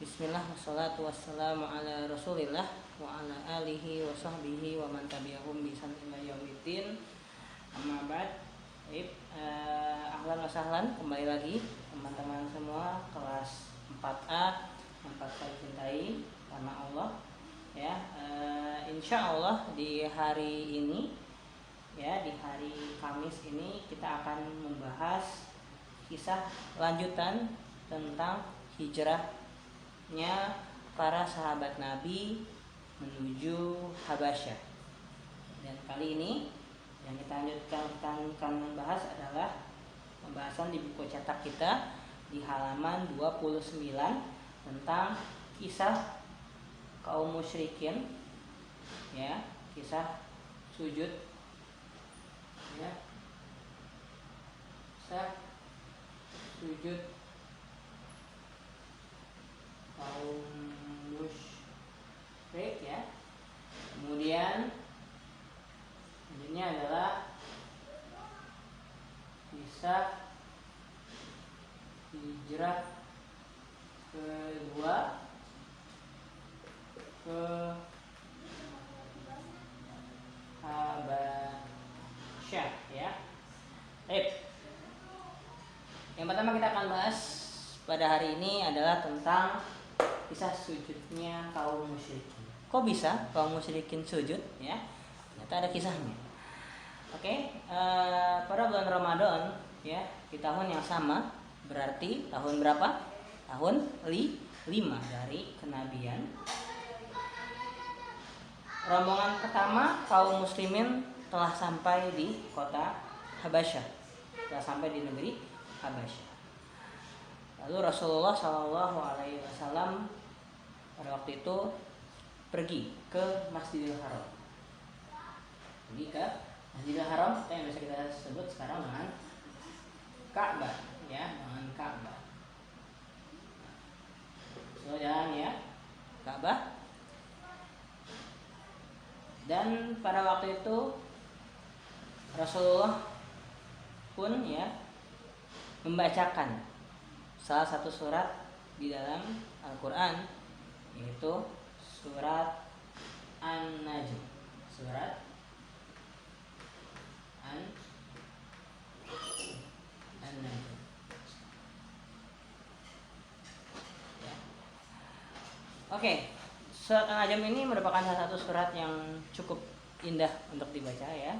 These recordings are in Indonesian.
Bismillah wassalatu wassalamu ala rasulillah wa ala alihi wa sahbihi wa man tabi'ahum bi ihsan ila yaumiddin. Amma ba'd. Ahlan wa sahlan, kembali lagi teman-teman semua kelas 4A yang saya cintai karena Allah ya. Insyaallah di hari ini ya, di hari Kamis ini kita akan membahas kisah lanjutan tentang hijrahnya para sahabat Nabi menuju Habasyah. Dan kali ini yang kita akan membahas adalah pembahasan di buku cetak kita di halaman 29 tentang kisah kaum musyrikin ya, kisah sujud ya, kisah sujud kaum musyrik ya. Kemudian ini adalah kisah hijrah kedua ke Habasyah ya. Yang pertama kita akan bahas pada hari ini adalah tentang kisah sujudnya kaum musyrikin. Kok bisa kaum musyrikin sujud ya? Ternyata ada kisahnya. Pada bulan Ramadan ya, di tahun yang sama, berarti tahun berapa? Tahun 5 dari kenabian. Rombongan pertama kaum muslimin telah sampai di kota Habasyah, telah sampai di negeri Habasyah. Lalu Rasulullah SAW pada waktu itu pergi ke Masjidil Haram. Pergi ke Masjidil Haram, yang biasa kita sebut sekarang dengan Ka'bah ya, dengan Ka'bah. So, jalan ya, Ka'bah. Dan pada waktu itu Rasulullah pun ya membacakan salah satu surat di dalam Al-Quran, yaitu surat An-Najm. Surat An-Najm ya. Surat An-Najm ini merupakan salah satu surat yang cukup indah untuk dibaca ya.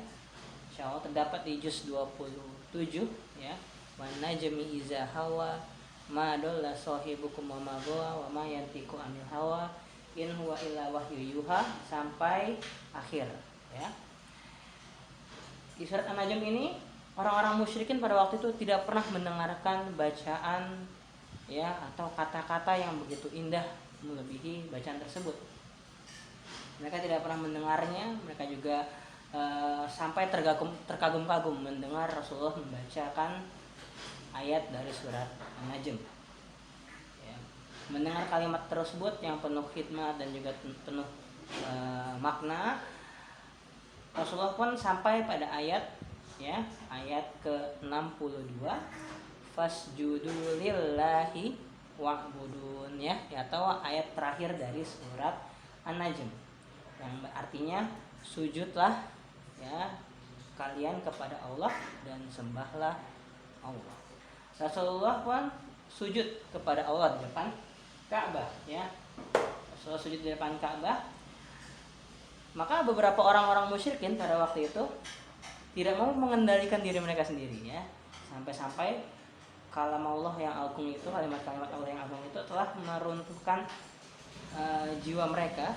Insyaallah terdapat di juz 27 ya. Wan najmi iza hawa ma dalla sahibukum wa ma gawa wa ma yantiqu anil hawa in huwa illa wahyu yuha sampai akhir ya. Di surat An-Najm ini orang-orang musyrikin pada waktu itu tidak pernah mendengarkan bacaan ya atau kata-kata yang begitu indah melebihi bacaan tersebut. Mereka tidak pernah mendengarnya, mereka juga sampai terkagum-kagum mendengar Rasulullah membacakan ayat dari surat An-Najm ya. Mendengar kalimat tersebut yang penuh hikmah dan juga penuh makna, Rasulullah pun sampai pada ayat ya, ayat ke-62 fasjudu lillahi wa'budun ya, atau ayat terakhir dari surat An-Najm yang artinya sujudlah ya kalian kepada Allah dan sembahlah Allah. Rasulullah pun sujud kepada Allah di depan Ka'bah ya. Rasulullah sujud di depan Ka'bah. Maka beberapa orang-orang musyrikin pada waktu itu tidak mau mengendalikan diri mereka sendiri ya. Sampai-sampai kalam Allah yang agung itu, kalimat-kalimat Allah yang agung itu telah meruntuhkan jiwa mereka,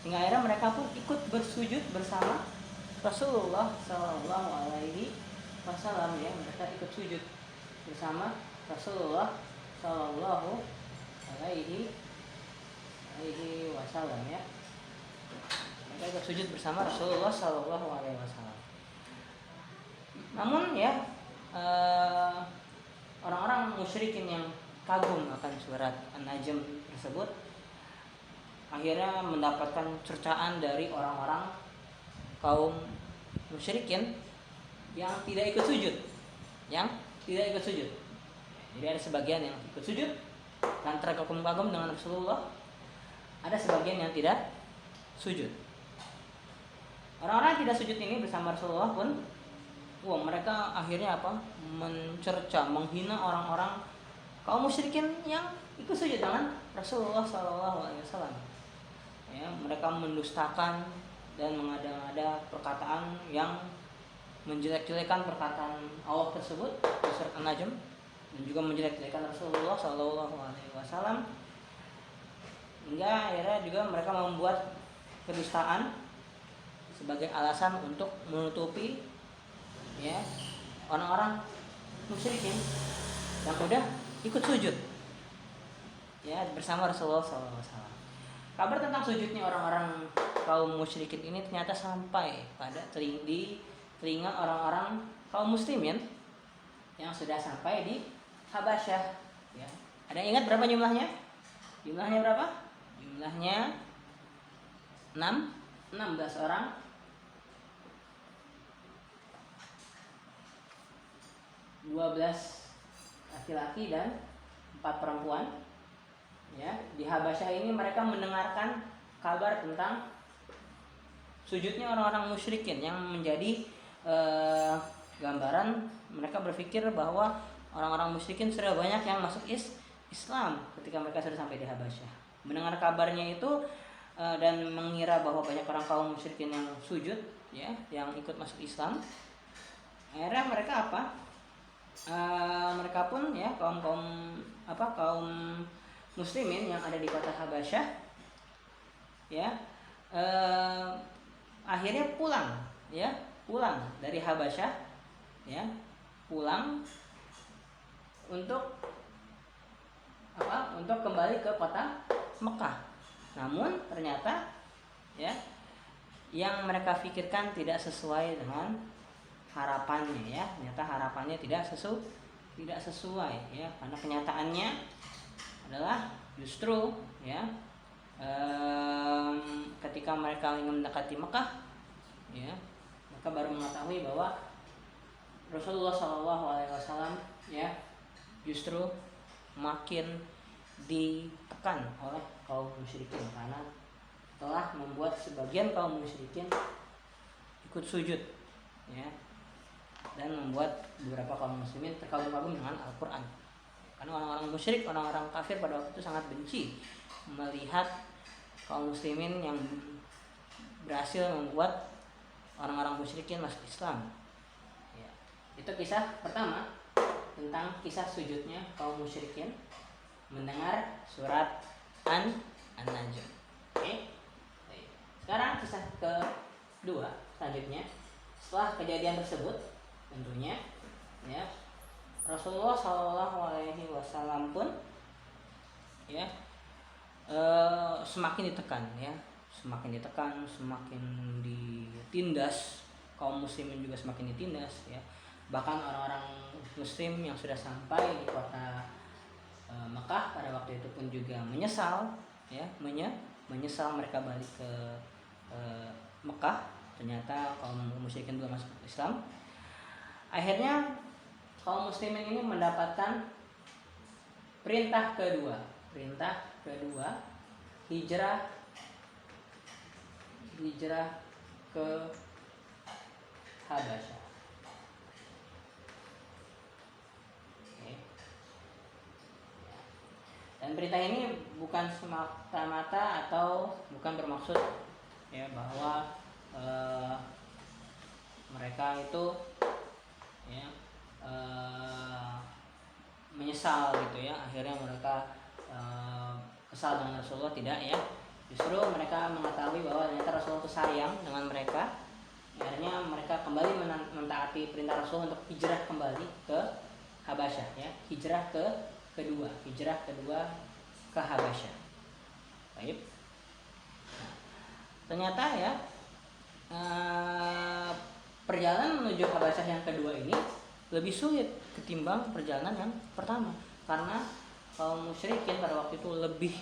hingga akhirnya mereka pun ikut bersujud bersama Rasulullah Sallallahu Alaihi Wasallam ya. Mereka ikut sujud bersama Rasulullah Sallallahu Alaihi Wasallam ya. Mereka ikut sujud bersama Rasulullah Sallallahu Alaihi Wasallam. Namun ya orang-orang musyrikin yang kagum akan surat An-Najm tersebut akhirnya mendapatkan cercaan dari orang-orang kaum musyrikin yang tidak ikut sujud. Jadi ada sebagian yang ikut sujud, dan terkagum-kagum dengan Rasulullah, ada sebagian yang tidak sujud. Orang-orang yang tidak sujud ini bersama Rasulullah pun, mereka akhirnya apa? Mencerca, menghina orang-orang kaum musyrikin yang ikut sujud dengan Rasulullah SAW. Ya, mereka mendustakan dan mengada-ngada perkataan yang menjelek-jelekan perkataan Allah tersebut di surat An-Najm, dan juga menjelek-jelekan Rasulullah SAW. Hingga akhirnya juga mereka membuat kedustaan sebagai alasan untuk menutupi ya orang-orang musyrikin yang udah ikut sujud ya bersama Rasulullah SAW. Kabar tentang sujudnya orang-orang kaum musyrikin ini ternyata sampai pada di telinga orang-orang kaum muslimin yang sudah sampai di Habasyah. Ya. Ada yang ingat berapa jumlahnya? Jumlahnya berapa? Jumlahnya 16 orang. 12 laki-laki dan 4 perempuan. Ya, di Habasyah ini mereka mendengarkan kabar tentang sujudnya orang-orang musyrikin yang menjadi gambaran mereka berpikir bahwa orang-orang musyrikin sudah banyak yang masuk Islam ketika mereka sudah sampai di Habasyah. Mendengar kabarnya itu dan mengira bahwa banyak orang kaum musyrikin yang sujud, ya, yang ikut masuk Islam. Akhirnya mereka apa? Mereka pun ya kaum muslimin yang ada di kota Habasyah, ya, akhirnya pulang dari Habasyah, ya, pulang untuk kembali ke kota Mekah. Namun ternyata ya yang mereka pikirkan tidak sesuai dengan harapannya, ya. Ternyata harapannya tidak sesuai, ya, karena kenyataannya adalah justru ya ketika mereka ingin mendekati Mekah, ya, mereka baru mengetahui bahwa Rasulullah SAW ya justru makin ditekan oleh kaum musyrikin karena telah membuat sebagian kaum musyrikin ikut sujud, ya, dan membuat beberapa kaum muslimin terkagum-kagum dengan Al-Quran. Karena orang-orang musyrik, orang-orang kafir pada waktu itu sangat benci melihat kaum muslimin yang berhasil membuat orang-orang musyrikin masuk Islam. Ya. Itu kisah pertama tentang kisah sujudnya kaum musyrikin mendengar surat An-Najm. Oke. Sekarang kisah kedua selanjutnya. Setelah kejadian tersebut, tentunya ya Rasulullah SAW pun ya semakin ditekan, semakin ditindas, kaum muslimin juga semakin ditindas, ya. Bahkan orang-orang muslim yang sudah sampai di kota Mekah pada waktu itu pun juga menyesal, ya, menyesal mereka balik ke Mekah. Ternyata kaum musyrikin belum masuk Islam. Akhirnya kaum muslimin ini mendapatkan perintah kedua, hijrah ke Habasyah. Oke. Dan perintah ini bukan semata-mata atau bukan bermaksud ya bahwa mereka itu ya menyesal gitu, ya, akhirnya mereka kesal dengan Rasulullah, tidak, ya. Justru mereka mengetahui bahwa ternyata Rasulullah itu sayang dengan mereka. Akhirnya mereka kembali mentaati perintah Rasul untuk hijrah kembali ke Habasyah, ya, hijrah kedua ke Habasyah. Baik. Nah, ternyata ya perjalanan menuju Habasyah yang kedua ini lebih sulit ketimbang perjalanan yang pertama, karena kaum musyrikin pada waktu itu lebih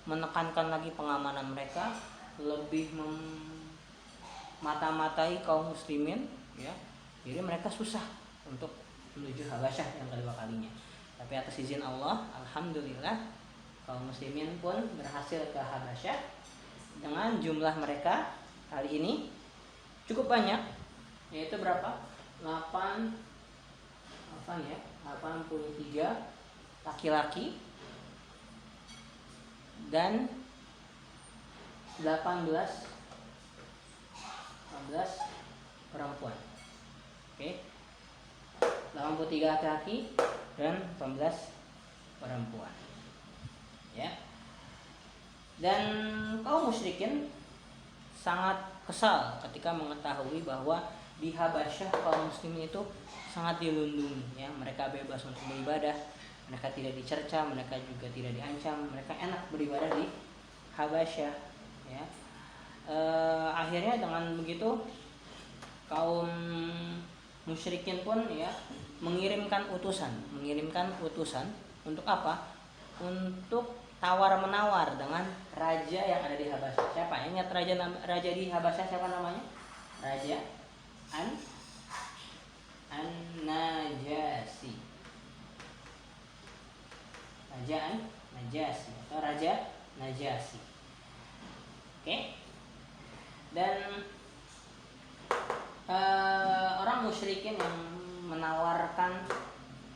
menekankan lagi pengamanan mereka, lebih mata-matai kaum muslimin, ya. Jadi mereka susah untuk menuju Habasyah yang kedua kalinya. Tapi atas izin Allah, alhamdulillah kaum muslimin pun berhasil ke Habasyah dengan jumlah mereka kali ini cukup banyak, yaitu berapa? 83 laki-laki dan 18 perempuan. Oke. 83 laki-laki dan 18 perempuan. Ya. Dan kaum musyrikin sangat kesal ketika mengetahui bahwa di Habasyah kaum muslimin itu sangat dilindungi, ya. Mereka bebas untuk beribadah, mereka tidak dicerca, mereka juga tidak diancam, mereka enak beribadah di Habasyah, ya. Akhirnya dengan begitu kaum musyrikin pun ya mengirimkan utusan untuk apa? Untuk tawar-menawar dengan raja yang ada di Habasyah. Siapa? Ingat raja di Habasyah siapa namanya? Raja An-Najasi. Raja An-Najasi atau Raja Najasi. Oke. Dan orang musyrikin yang menawarkan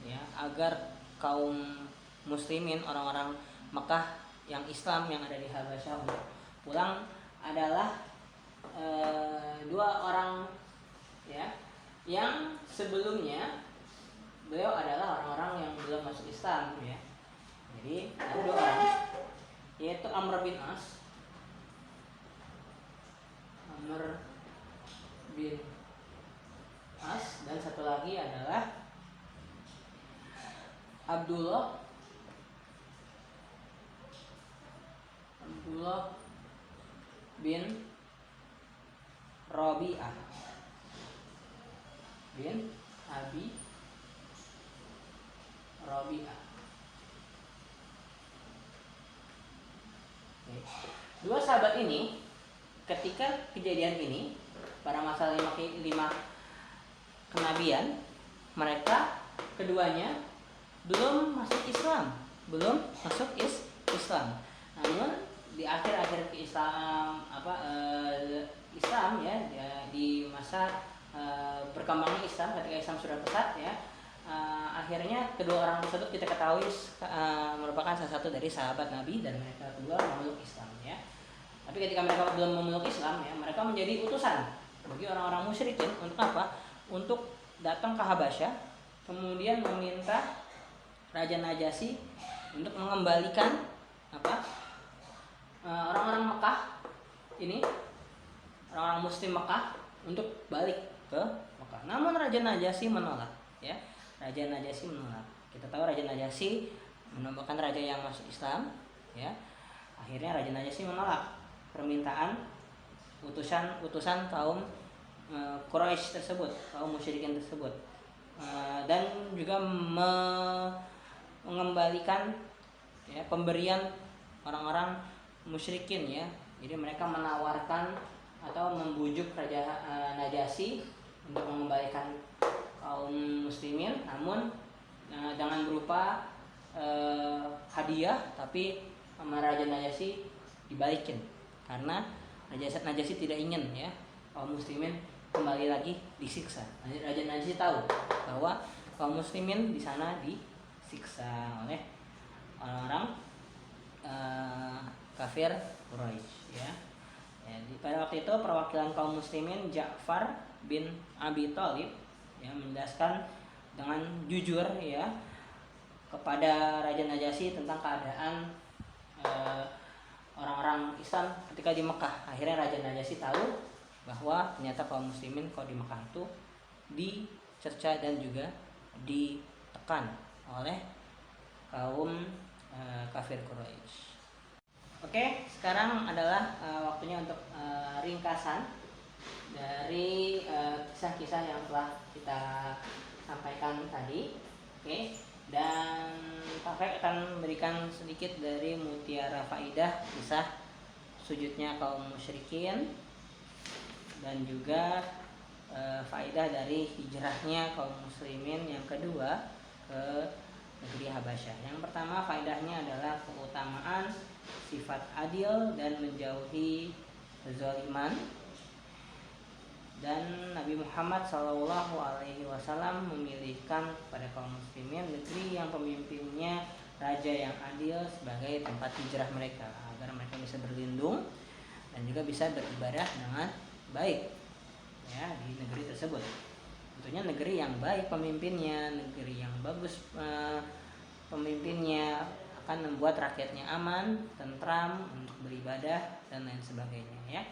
ya agar kaum muslimin, orang-orang Mekah yang Islam yang ada di Habasyah untuk pulang adalah dua orang ya yang sebelumnya beliau adalah orang-orang yang belum masuk Islam ya. Jadi ada dua orang, yaitu Amr bin As dan satu lagi adalah Abdullah bin Rabi'ah bin Abi Rabi'ah. Dua sahabat ini ketika kejadian ini pada masa 5 kenabian, mereka keduanya belum masuk Islam. Namun di akhir-akhir Islam ya di masa berkembangnya Islam, ketika Islam sudah pesat ya, akhirnya kedua orang tersebut kita ketahui merupakan salah satu dari sahabat Nabi dan mereka kedua memeluk Islam ya. Tapi ketika mereka belum memeluk Islam ya, mereka menjadi utusan bagi orang-orang musyrikin untuk apa? Untuk datang ke Habasyah, kemudian meminta Raja Najasyi untuk mengembalikan orang-orang Mekah ini, orang-orang Muslim Mekah untuk balik ke Mekah. Namun Raja Najasyi menolak, ya. Raja Najasyi menolak. Kita tahu Raja Najasyi merupakan raja yang masuk Islam, ya. Akhirnya Raja Najasyi menolak permintaan utusan kaum Quraisy tersebut, kaum musyrikin tersebut, dan juga mengembalikan ya pemberian orang-orang musyrikin ya. Jadi mereka menawarkan atau membujuk Raja Najasyi untuk mengembalikan kaum muslimin, namun jangan berupa hadiah, tapi sama Raja Najasyi dibalikin karena Raja Najasyi tidak ingin ya kaum muslimin kembali lagi disiksa. Raja Najasyi tahu bahwa kaum muslimin di sana disiksa oleh orang-orang kafir Quraisy ya. Jadi pada waktu itu perwakilan kaum muslimin Ja'far bin Abi Thalib ya menjelaskan dengan jujur ya kepada Raja Najasyi tentang keadaan orang-orang Islam ketika di Mekah. Akhirnya Raja Najasyi tahu bahwa ternyata kaum muslimin kalau di Mekah itu dicerca dan juga ditekan oleh kaum kafir Quraisy. Oke, sekarang adalah waktunya untuk ringkasan dari kisah-kisah yang telah kita sampaikan tadi. Oke. Dan Pak Fek akan memberikan sedikit dari mutiara faidah kisah sujudnya kaum musyrikin dan juga faidah dari hijrahnya kaum muslimin yang kedua ke negeri Habasyah. Yang pertama faedahnya adalah keutamaan sifat adil dan menjauhi kezaliman. Dan Nabi Muhammad SAW memilihkan pada kaum muslimin negeri yang pemimpinnya raja yang adil sebagai tempat hijrah mereka, agar mereka bisa berlindung dan juga bisa beribadah dengan baik ya di negeri tersebut. Tentunya negeri yang baik pemimpinnya, negeri yang bagus pemimpinnya akan membuat rakyatnya aman, tentram untuk beribadah dan lain sebagainya ya.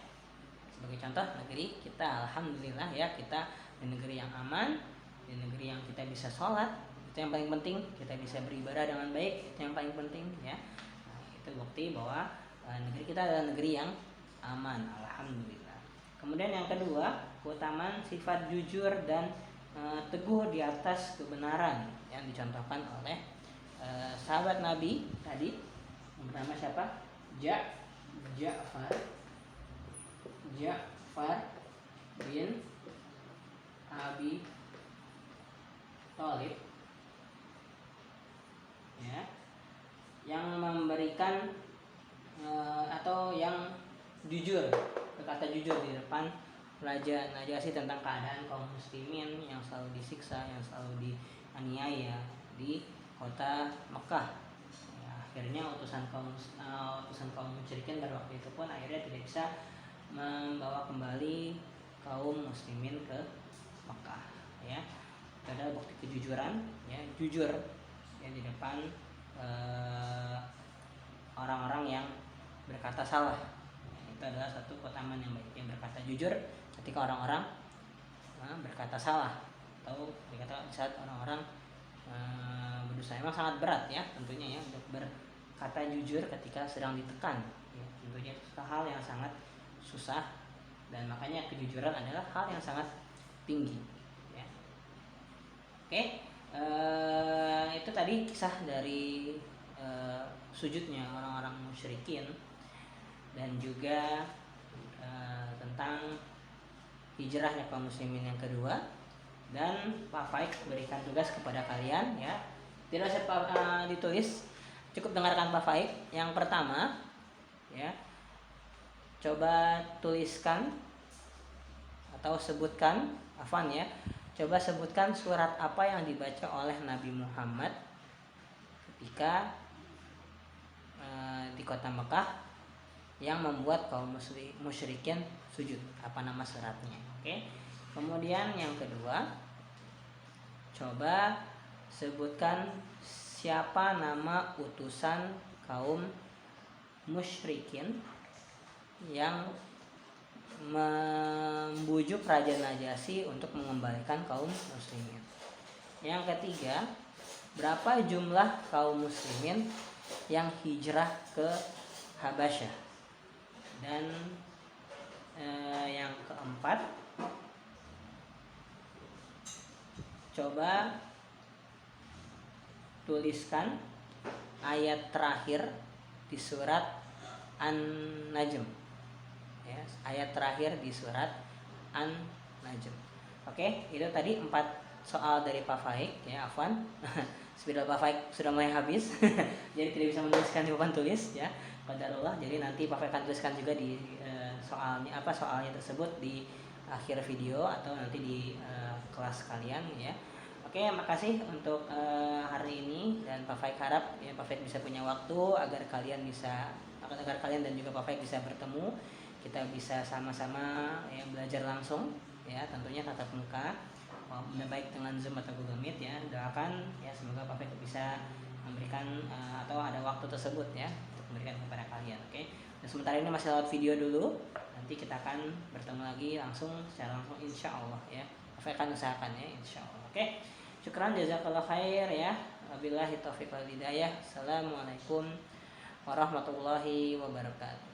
Sebagai contoh negeri kita, alhamdulillah ya, kita di negeri yang aman, di negeri yang kita bisa sholat, itu yang paling penting, kita bisa beribadah dengan baik, itu yang paling penting ya. Nah, itu bukti bahwa negeri kita adalah negeri yang aman, alhamdulillah. Kemudian yang kedua, keutamaan sifat jujur dan teguh di atas kebenaran yang dicontohkan oleh sahabat Nabi tadi. Yang pertama siapa? Ja'far bin Abi Thalib ya, yang memberikan atau yang jujur, berkata jujur di depan Raja Najasyi tentang keadaan kaum muslimin yang selalu disiksa, yang selalu dianiaya di kota Mekah. Ya, akhirnya utusan kaum musyrikin pada waktu itu pun akhirnya tidak bisa membawa kembali kaum muslimin ke Mekah ya. Itu adalah bukti kejujuran ya, jujur ya di depan orang-orang yang berkata salah ya. Itu adalah satu keutamaan yang baik, yang berkata jujur ketika orang-orang berkata salah, atau dikata saat orang-orang berdosa. Memang sangat berat ya tentunya ya untuk berkata jujur ketika sedang ditekan ya. Tentunya itu hal yang sangat susah, dan makanya kejujuran adalah hal yang sangat tinggi ya. Oke, itu tadi kisah dari sujudnya orang-orang musyrikin, dan juga tentang hijrahnya kaum muslimin yang kedua. Dan Pak Faik berikan tugas kepada kalian ya, tidak usah ditulis, cukup dengarkan Pak Faik. Yang pertama ya, coba tuliskan atau sebutkan, coba sebutkan surat apa yang dibaca oleh Nabi Muhammad ketika di kota Mekah yang membuat kaum musyrikin sujud. Apa nama suratnya? Oke. Kemudian yang kedua, coba sebutkan siapa nama utusan kaum musyrikin yang membujuk Raja Najasyi untuk mengembalikan kaum muslimin. Yang ketiga, berapa jumlah kaum muslimin yang hijrah ke Habasyah. Dan yang keempat, coba tuliskan ayat terakhir di surat An-Najm ya, ayat terakhir di surat An-Najm. Oke, itu tadi 4 soal dari Pak Faik ya, afwan. Sepeda Pak Faik sudah mulai habis. Jadi tidak bisa menuliskan di papan tulis ya, qadarullah. Jadi nanti Pak Faik akan tuliskan juga di soalnya tersebut di akhir video atau nanti di kelas kalian ya. Oke, makasih untuk hari ini, dan Pak Faik harap ya Pak Faik bisa punya waktu agar kalian dan juga Pak Faik bisa bertemu, kita bisa sama-sama ya belajar langsung ya, tentunya tatap muka, baik dengan Zoom atau Google Meet ya. Doakan ya semoga Pak Faik bisa memberikan atau ada waktu tersebut ya untuk memberikan kepada kalian. Oke. Dan sementara ini masih lewat video dulu, nanti kita akan bertemu lagi secara langsung insya Allah ya. Pak Faik akan usahakan ya insya Allah. Oke. Syukran, jazakallah khair ya. Wabillahi taufiq wal hidayah. Assalamualaikum warahmatullahi wabarakatuh.